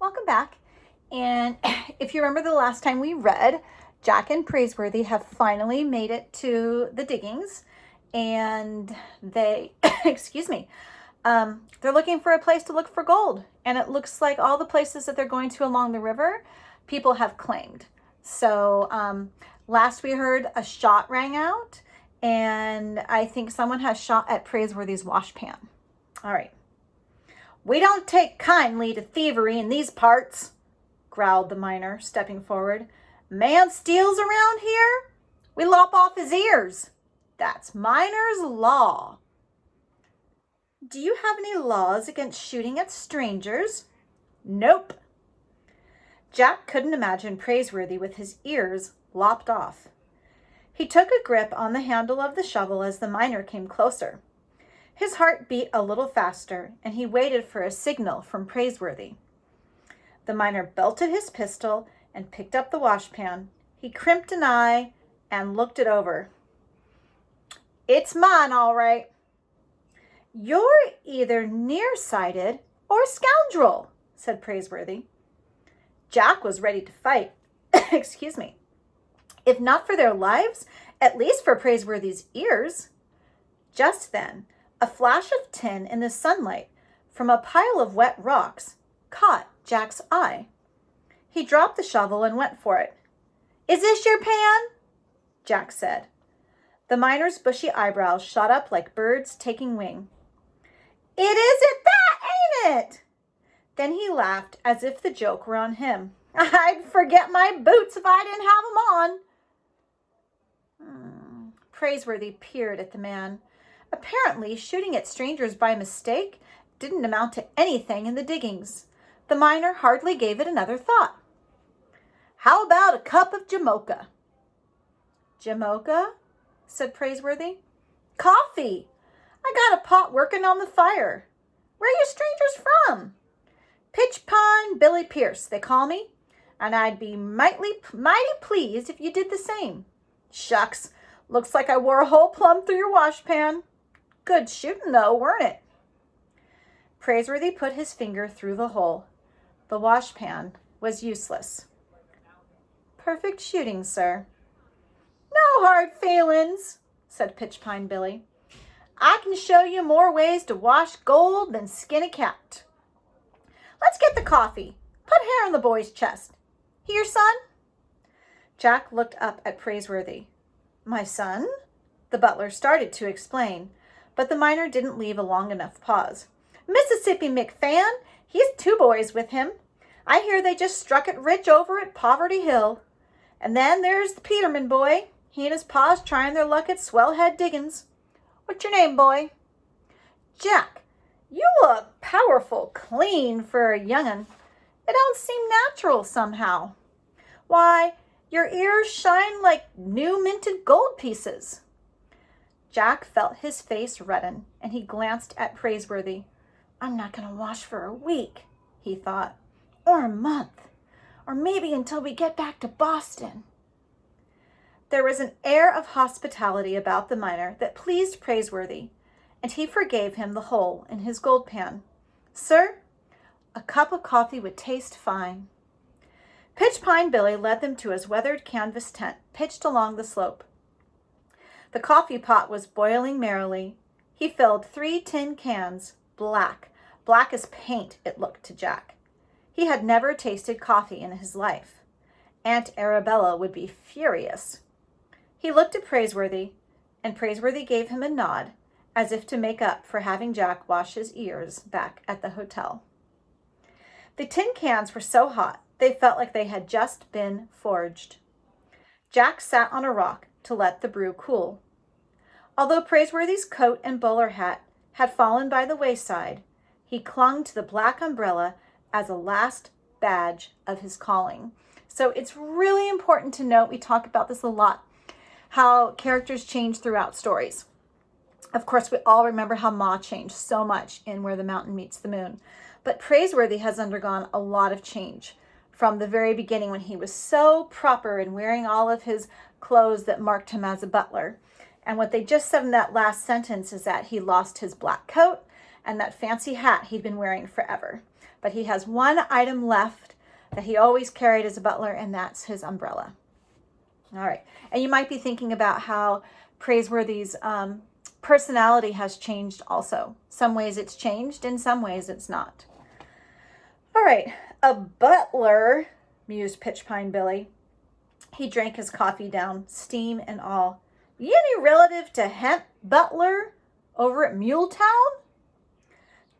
welcome back. And if you remember the last time we read, Jack and Praiseworthy have finally made it to the diggings, and they, excuse me, they're looking for a place to look for gold. And it looks like all the places that they're going to along the river, people have claimed. So last we heard a shot rang out, and I think someone has shot at Praiseworthy's wash pan. All right. "We don't take kindly to thievery in these parts," growled the miner, stepping forward. "Man steals around here, we lop off his ears. That's miner's law." "Do you have any laws against shooting at strangers?" "Nope." Jack couldn't imagine Praiseworthy with his ears lopped off. He took a grip on the handle of the shovel as the miner came closer. His heart beat a little faster, and he waited for a signal from Praiseworthy. The miner belted his pistol and picked up the washpan. He crimped an eye and looked it over. "It's mine, all right." "You're either nearsighted or a scoundrel," said Praiseworthy. Jack was ready to fight. Excuse me. If not for their lives, at least for Praiseworthy's ears. Just then, a flash of tin in the sunlight from a pile of wet rocks caught Jack's eye. He dropped the shovel and went for it. "Is this your pan?" Jack said. The miner's bushy eyebrows shot up like birds taking wing. "It isn't that, ain't it?" Then he laughed as if the joke were on him. "I'd forget my boots if I didn't have 'em on." Praiseworthy peered at the man. Apparently, shooting at strangers by mistake didn't amount to anything in the diggings. The miner hardly gave it another thought. "How about a cup of Jamocha?" "Jamocha?" said Praiseworthy. "Coffee. I got a pot working on the fire. Where are you strangers from?" "Pitch Pine Billy Pierce, they call me, and I'd be mighty pleased if you did the same." "Shucks, looks like I wore a hole plumb through your washpan. Good shooting, though, weren't it?" Praiseworthy put his finger through the hole. The washpan was useless. "Perfect shooting, sir." "No hard feelings," said Pitchpine Billy. "I can show you more ways to wash gold than skin a cat. Let's get the coffee. Put hair on the boy's chest. He your son?" Jack looked up at Praiseworthy. "My son?" The butler started to explain, but the miner didn't leave a long enough pause. "Mississippi McFan, he's 2 boys with him. I hear they just struck it rich over at Poverty Hill. And then there's the Peterman boy. He and his pa's trying their luck at Swellhead Diggins. What's your name, boy?" "Jack, you look powerful clean for a young'un. It don't seem natural somehow. Why, your ears shine like new minted gold pieces." Jack felt his face redden, and he glanced at Praiseworthy. "I'm not going to wash for a week," he thought, "or a month, or maybe until we get back to Boston." There was an air of hospitality about the miner that pleased Praiseworthy, and he forgave him the hole in his gold pan. "Sir, a cup of coffee would taste fine." Pitchpine Billy led them to his weathered canvas tent pitched along the slope. The coffee pot was boiling merrily. He filled 3 tin cans, black as paint it looked to Jack. He had never tasted coffee in his life. Aunt Arabella would be furious. He looked at Praiseworthy, and Praiseworthy gave him a nod, as if to make up for having Jack wash his ears back at the hotel. The tin cans were so hot, they felt like they had just been forged. Jack sat on a rock to let the brew cool. Although Praiseworthy's coat and bowler hat had fallen by the wayside, he clung to the black umbrella as a last badge of his calling. So it's really important to note, we talk about this a lot, how characters change throughout stories. Of course, we all remember how Ma changed so much in Where the Mountain Meets the Moon. But Praiseworthy has undergone a lot of change from the very beginning, when he was so proper and wearing all of his clothes that marked him as a butler. And what they just said in that last sentence is that he lost his black coat and that fancy hat he'd been wearing forever. but he has one item left that he always carried as a butler, and that's his umbrella. All right. And you might be thinking about how Praiseworthy's personality has changed also. Some ways it's changed, in some ways it's not. All right. A butler, mused Pitchpine Billy. He drank his coffee down, steam and all. You any relative to Hemp Butler over at Muletown?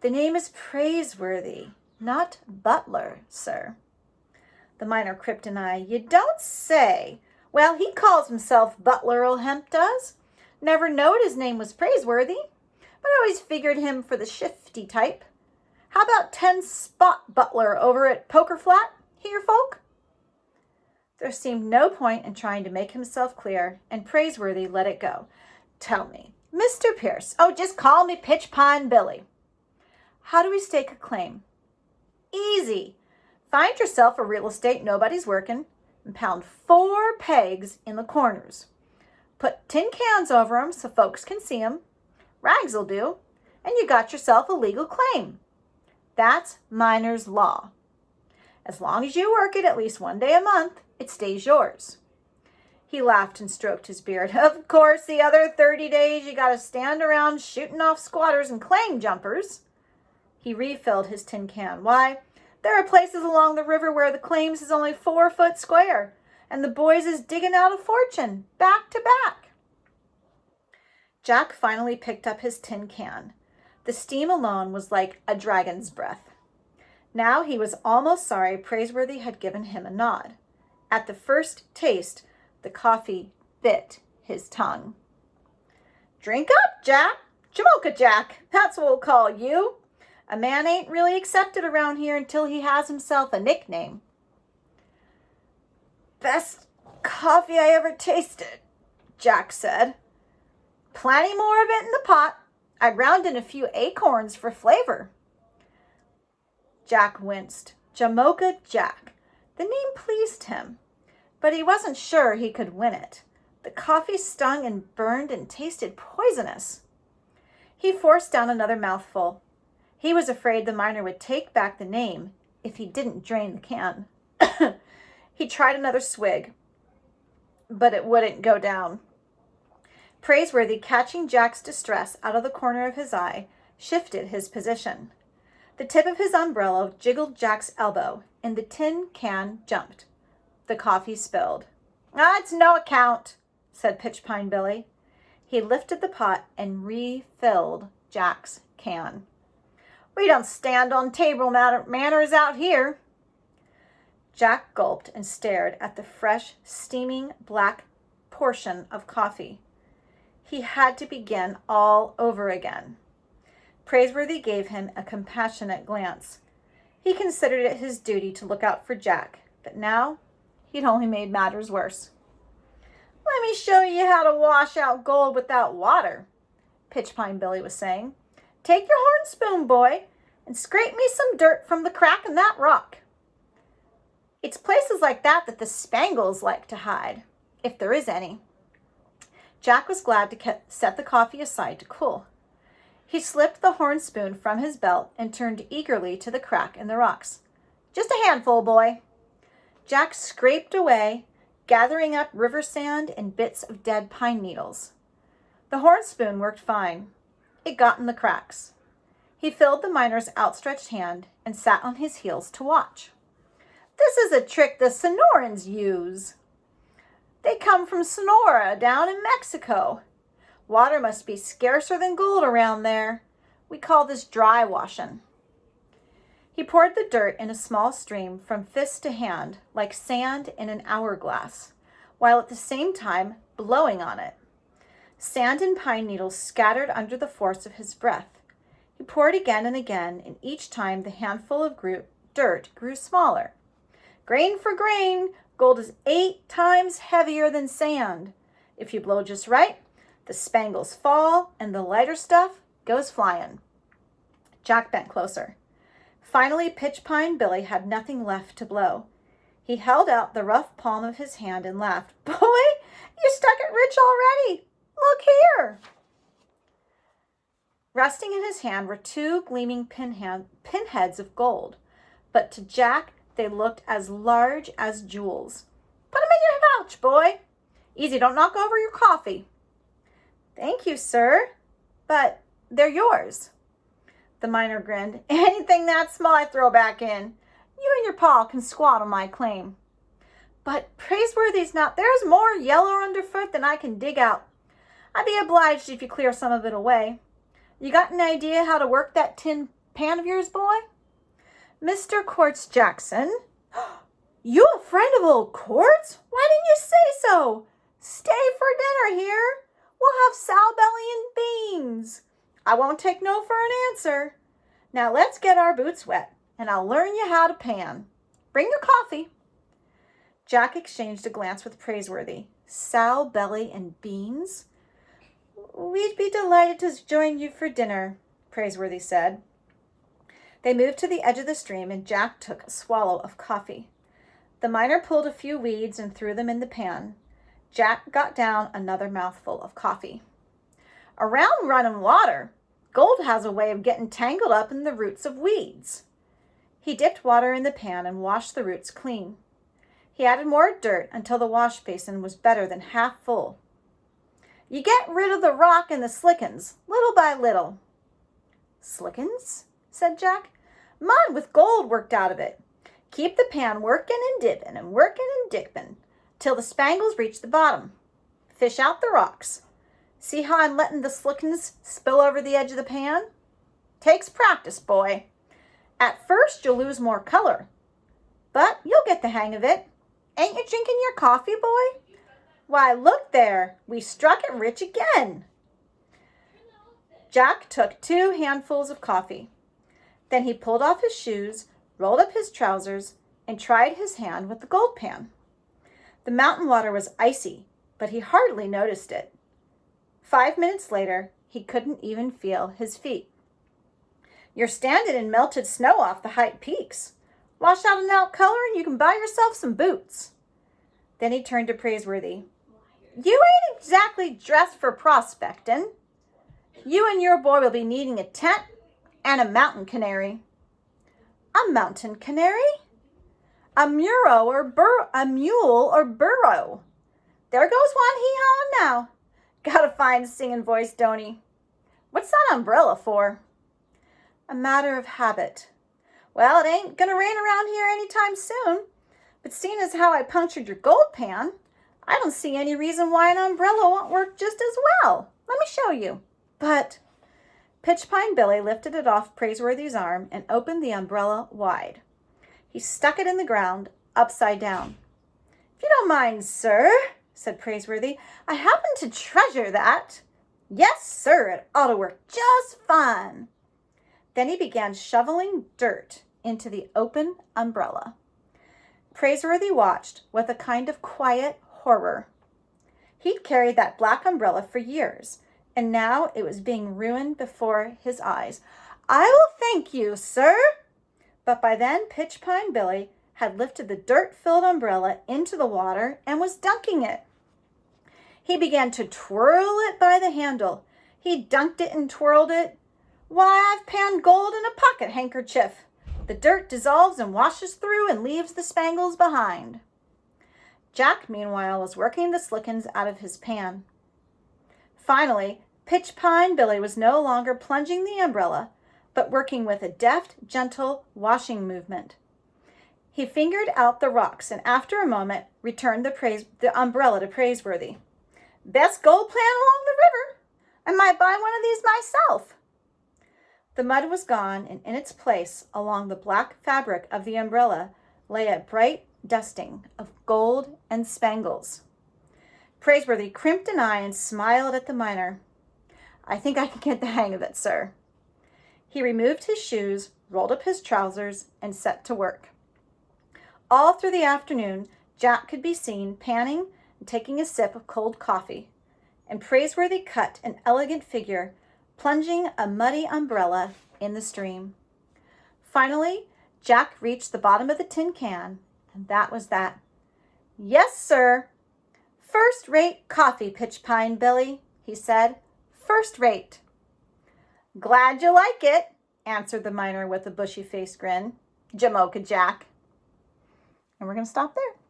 The name is Praiseworthy, not Butler, sir. The miner cripped an eye. You don't say. Well, he calls himself Butler, old Hemp does. Never knowed his name was Praiseworthy, but I always figured him for the shifty type. How about 10-spot Butler over at Poker Flat, here, folk? There seemed no point in trying to make himself clear, and Praiseworthy let it go. Tell me, Mr. Pierce. Oh, just call me Pitchpine Billy. How do we stake a claim? Easy. Find yourself a real estate nobody's working and pound 4 pegs in the corners. Put tin cans over 'em so folks can see 'em. Rags'll do, and you got yourself a legal claim. That's miner's law. As long as you work it at least one day a month, it stays yours. He laughed and stroked his beard. Of course, the other 30 days you gotta stand around shooting off squatters and claim jumpers. He refilled his tin can. Why, there are places along the river where the claims is only 4 foot square, and the boys is digging out a fortune, back to back. Jack finally picked up his tin can. The steam alone was like a dragon's breath. Now he was almost sorry Praiseworthy had given him a nod. At the first taste, the coffee bit his tongue. Drink up, Jack. Jamocha Jack, that's what we'll call you. A man ain't really accepted around here until he has himself a nickname. Best coffee I ever tasted, Jack said. Plenty more of it in the pot. I ground in a few acorns for flavor. Jack winced. Jamocha Jack. The name pleased him, but he wasn't sure he could win it. The coffee stung and burned and tasted poisonous. He forced down another mouthful. He was afraid the miner would take back the name if he didn't drain the can. He tried another swig, but it wouldn't go down. Praiseworthy, catching Jack's distress out of the corner of his eye, shifted his position. The tip of his umbrella jiggled Jack's elbow, and the tin can jumped. The coffee spilled. It's no account, said Pitchpine Billy. He lifted the pot and refilled Jack's can. We don't stand on table manners out here. Jack gulped and stared at the fresh, steaming black portion of coffee. He had to begin all over again. Praiseworthy gave him a compassionate glance. He considered it his duty to look out for Jack, but now he'd only made matters worse. Let me show you how to wash out gold without water, Pitchpine Billy was saying. Take your horn spoon, boy, and scrape me some dirt from the crack in that rock. It's places like that that the Spangles like to hide, if there is any. Jack was glad to set the coffee aside to cool. He slipped the horn spoon from his belt and turned eagerly to the crack in the rocks. Just a handful, boy. Jack scraped away, gathering up river sand and bits of dead pine needles. The horn spoon worked fine. It got in the cracks. He filled the miner's outstretched hand and sat on his heels to watch. This is a trick the Sonorans use. They come from Sonora down in Mexico. Water must be scarcer than gold around there. We call this dry washing. He poured the dirt in a small stream from fist to hand, like sand in an hourglass, while at the same time blowing on it. Sand and pine needles scattered under the force of his breath. He poured again and again, and each time the handful of dirt grew smaller. Grain for grain, gold is 8 times heavier than sand. If you blow just right, the spangles fall and the lighter stuff goes flying. Jack bent closer. Finally, Pitchpine Billy had nothing left to blow. He held out the rough palm of his hand and laughed. Boy, you stuck it rich already. Look here. Resting in his hand were 2 gleaming pinheads of gold. but to Jack, they looked as large as jewels. Put 'em in your pouch, boy. Easy, don't knock over your coffee. Thank you, sir, but they're yours. The miner grinned. Anything that small I throw back in. You and your pa can squat on my claim. But Praiseworthy's not. There's more yellow underfoot than I can dig out. I'd be obliged if you clear some of it away. You got an idea how to work that tin pan of yours, boy? Mr. Quartz Jackson. You a friend of old Quartz? Why didn't you say so? Stay for dinner here. We'll have sow belly and beans. I won't take no for an answer. Now let's get our boots wet, and I'll learn you how to pan. Bring your coffee. Jack exchanged a glance with Praiseworthy. Sow belly and beans? We'd be delighted to join you for dinner, Praiseworthy said. They moved to the edge of the stream, and Jack took a swallow of coffee. The miner pulled a few weeds and threw them in the pan. Jack got down another mouthful of coffee. Around running water, gold has a way of getting tangled up in the roots of weeds. He dipped water in the pan and washed the roots clean. He added more dirt until the wash basin was better than half full. You get rid of the rock and the slickens, little by little. Slickens? Said Jack. Mud with gold worked out of it. Keep the pan working and dipping and working and dipping till the spangles reach the bottom. Fish out the rocks. See how I'm letting the slickens spill over the edge of the pan? Takes practice, boy. At first, you'll lose more color, but you'll get the hang of it. Ain't you drinking your coffee, boy? Why, look there. We struck it rich again. Jack took 2 handfuls of coffee. Then he pulled off his shoes, rolled up his trousers, and tried his hand with the gold pan. The mountain water was icy, but he hardly noticed it. 5 minutes later, he couldn't even feel his feet. You're standing in melted snow off the height peaks. Wash out enough color and you can buy yourself some boots. Then he turned to Praiseworthy. You ain't exactly dressed for prospecting. You and your boy will be needing a tent and a mountain canary. A mountain canary? A mule or burro. There goes one hee-hawing now. Got a fine singing voice, don't he? What's that umbrella for? A matter of habit. Well, it ain't gonna rain around here anytime soon. But seeing as how I punctured your gold pan, I don't see any reason why an umbrella won't work just as well. Let me show you. But Pitchpine Billy lifted it off Praiseworthy's arm and opened the umbrella wide. He stuck it in the ground, upside down. If you don't mind, sir, said Praiseworthy, I happen to treasure that. Yes, sir, it ought to work just fine. Then he began shoveling dirt into the open umbrella. Praiseworthy watched with a kind of quiet horror. He'd carried that black umbrella for years, and now it was being ruined before his eyes. I will thank you, sir. But by then, Pitchpine Billy had lifted the dirt-filled umbrella into the water and was dunking it. He began to twirl it by the handle. He dunked it and twirled it. Why, I've panned gold in a pocket handkerchief. The dirt dissolves and washes through and leaves the spangles behind. Jack, meanwhile, was working the slickens out of his pan. Finally, Pitchpine Billy was no longer plunging the umbrella, but working with a deft, gentle washing movement. He fingered out the rocks and after a moment returned the umbrella to Praiseworthy. Best gold plan along the river. I might buy one of these myself. The mud was gone, and in its place, along the black fabric of the umbrella, lay a bright dusting of gold and spangles. Praiseworthy crimped an eye and smiled at the miner. I think I can get the hang of it, sir. He removed his shoes, rolled up his trousers, and set to work. All through the afternoon, Jack could be seen panning and taking a sip of cold coffee, and Praiseworthy cut an elegant figure, plunging a muddy umbrella in the stream. Finally, Jack reached the bottom of the tin can, and that was that. Yes, sir. First-rate coffee, Pitchpine Billy, he said. First rate. Glad you like it, answered the miner with a bushy-faced grin. Jamocha Jack. And we're going to stop there.